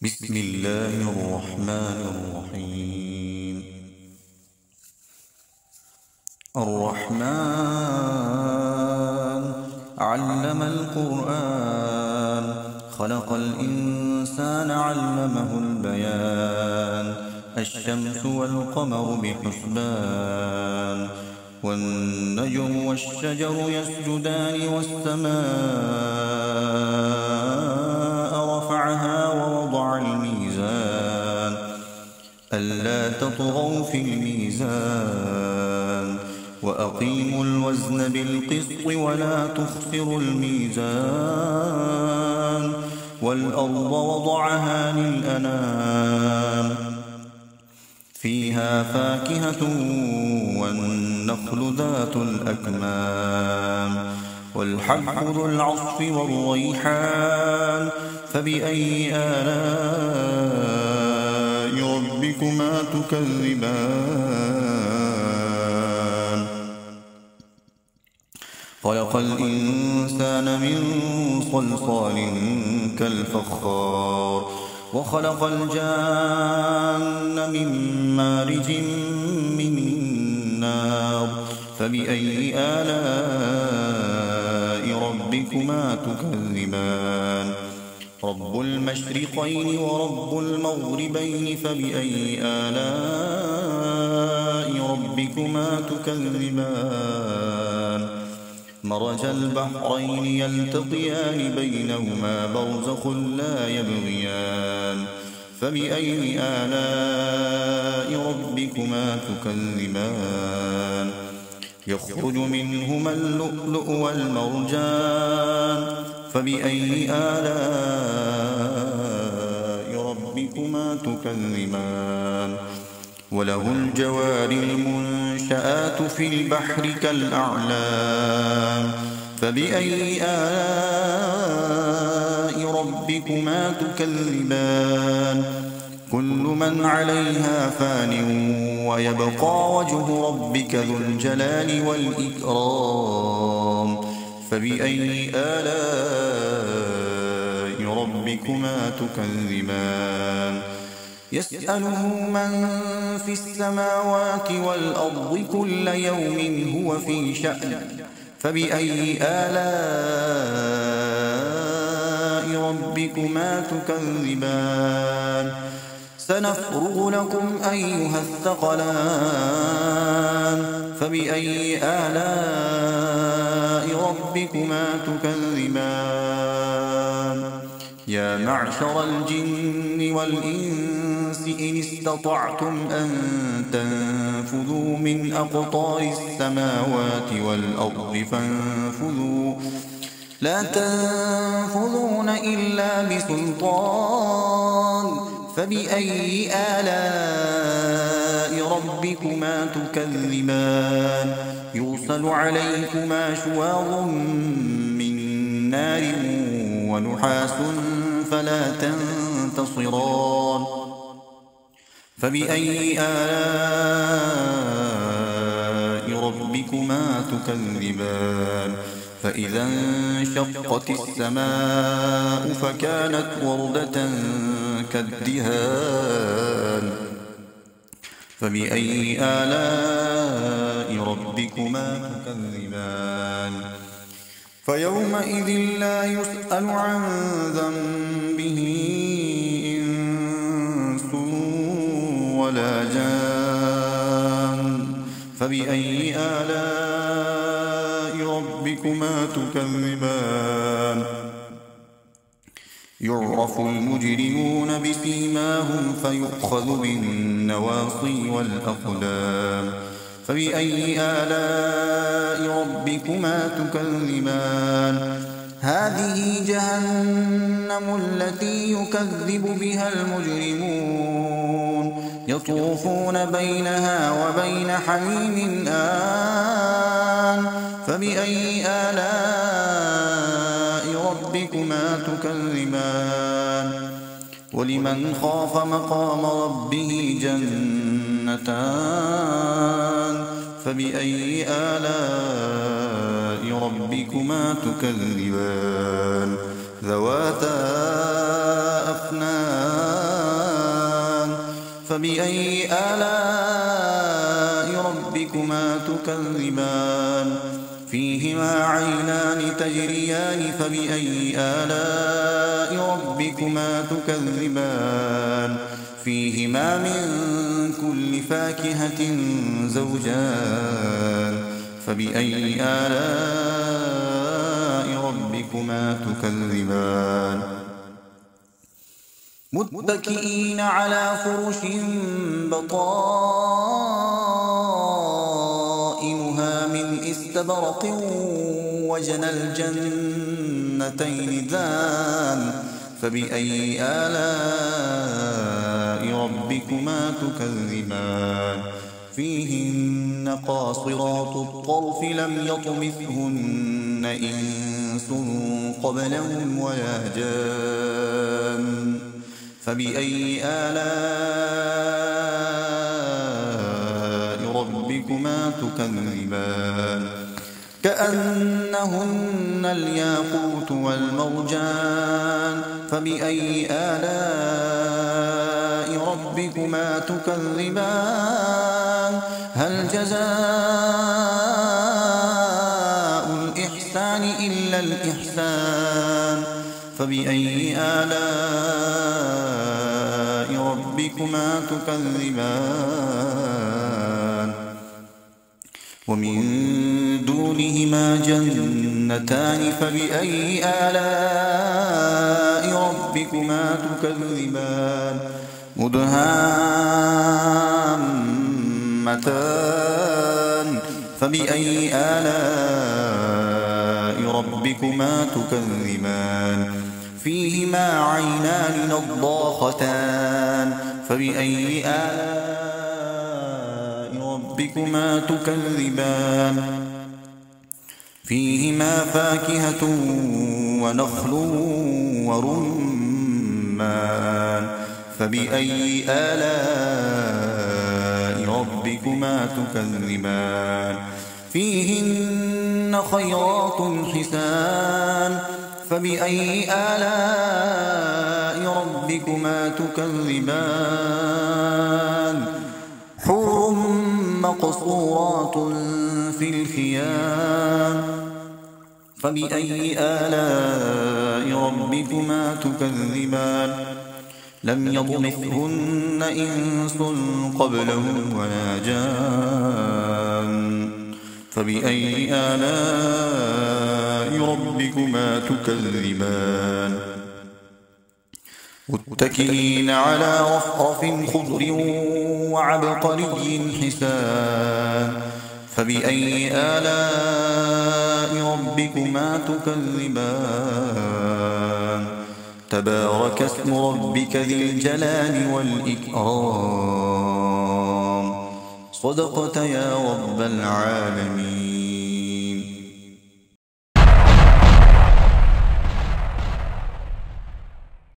بسم الله الرحمن الرحيم. الرحمن علم القرآن، خلق الإنسان علمه البيان. الشمس والقمر بحسبان، والنجم والشجر يسجدان، والسماء رفعها ووضع الميزان ألا تطغوا في الميزان، وأقيموا الوزن بالقسط ولا تخسروا الميزان. والأرض وضعها للأنام، فيها فاكهة والنخل ذات الأكمام، والحب ذو العصف والريحان. فبأي آلاء ربكما تكذبان؟ خلق الإنسان من صلصال كالفخار، وخلق الجان من مارج من نار. فبأي آلاء ربكما تكذبان؟ رب المشرقين ورب المغربين، فبأي آلاء ربكما تكذبان؟ مرج البحرين يلتقيان، بينهما برزخ لا يبغيان. فبأي آلاء ربكما تكذبان؟ يخرج منهما اللؤلؤ والمرجان. فبأي آلاء ربكما تكذبان؟ وله الجوار المنشآت في البحر كالأعلام. فبأي آلاء ربكما تكذبان؟ كل من عليها فان، ويبقى وجه ربك ذو الجلال والإكرام. فبأي آلاء ربكما تكذبان؟ يسأله من في السماوات والأرض كل يوم هو في شأن. فبأي آلاء ربكما تكذبان؟ سنفرغ لكم أيها الثقلان. فبأي آلاء ربكما تكذبان؟ يا معشر الجن والإنس إن استطعتم أن تنفذوا من أقطار السماوات والأرض فانفذوا، لا تنفذون إلا بسلطان. فبأي آلاء ربكما تكذبان؟ يرسل عليكما شواظ من نار ونحاس فلا تنتصران. فبأي آلاء ربكما تكذبان؟ فإذا انشقت السماء فكانت وردة كالدهان. فبأي آلاء ربكما تكذبان؟ فيومئذ لا يسأل عن ذنبه إنس ولا جان. فبأي آلاء ربكما تكذبان؟ يعرف المجرمون بسيماهم فيؤخذ بالنواصي والأقدام. فبأي آلاء ربكما تكذبان؟ هذه جهنم التي يكذب بها المجرمون، يطوفون بينها وبين حميم آن. فبأي آلاء ربكما تكذبان؟ ولمن خاف مقام ربه جنتان. فبأي آلاء ربكما تكذبان؟ ذواتا أفنان فبأي آلاء ربكما تكذبان فيهما عينان تجريان فبأي آلاء ربكما تكذبان فيهما من كل فاكهة زوجان فبأي آلاء ربكما تكذبان متكئين على فرش بطائنها من استبرق وجنى الجنتين دان فبأي آلاء ربكما تكذبان فيهن قاصرات الطرف لم يطمثهن إنس قبلهم ولا جان فبأي آلاء ربكما تكذبان كأنهن الياقوت والمرجان فبأي آلاء ربكما تكذبان هل جزاء الإحسان إلا الإحسان فبأي آلاء ربكما تكذبان ومن دونهما جنتان فبأي آلاء ربكما تكذبان مدهامتان فبأي آلاء ربكما تكذبان فيهما عينان نضاختان فبأي آلاء ربكما تكذبان فيهما فاكهة ونخل ورمان فبأي آلاء ربكما تكذبان فيهن خيرات حسان فبأي آلاء ربكما تكذبان حور مقصورات في الخيام فبأي آلاء ربكما تكذبان لم يطمثهن إنس قبلهم ولا جان فبأي آلاء ربكما تكذبان متكئين على رفرف خضر وعبقري حسان فبأي آلاء ربكما تكذبان تبارك اسم ربك ذي الجلال والإكرام صدقت يا رب العالمين.